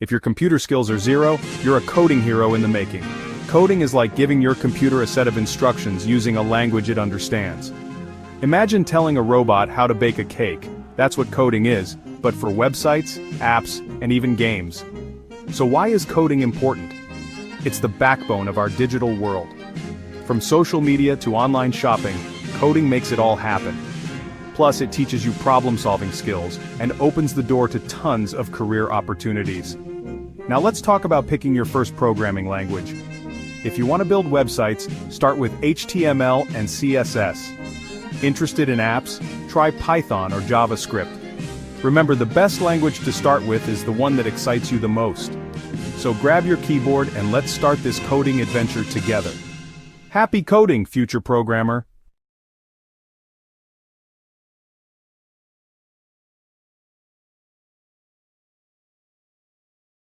If your computer skills are zero, you're a coding hero in the making. Coding is like giving your computer a set of instructions using a language it understands. Imagine telling a robot how to bake a cake. That's what coding is, but for websites, apps, and even games. So why is coding important? It's the backbone of our digital world. From social media to online shopping, coding makes it all happen. Plus, it teaches you problem-solving skills and opens the door to tons of career opportunities. Now let's talk about picking your first programming language. If you want to build websites, start with HTML and CSS. Interested in apps? Try Python or JavaScript. Remember, the best language to start with is the one that excites you the most. So grab your keyboard and let's start this coding adventure together. Happy coding, future programmer!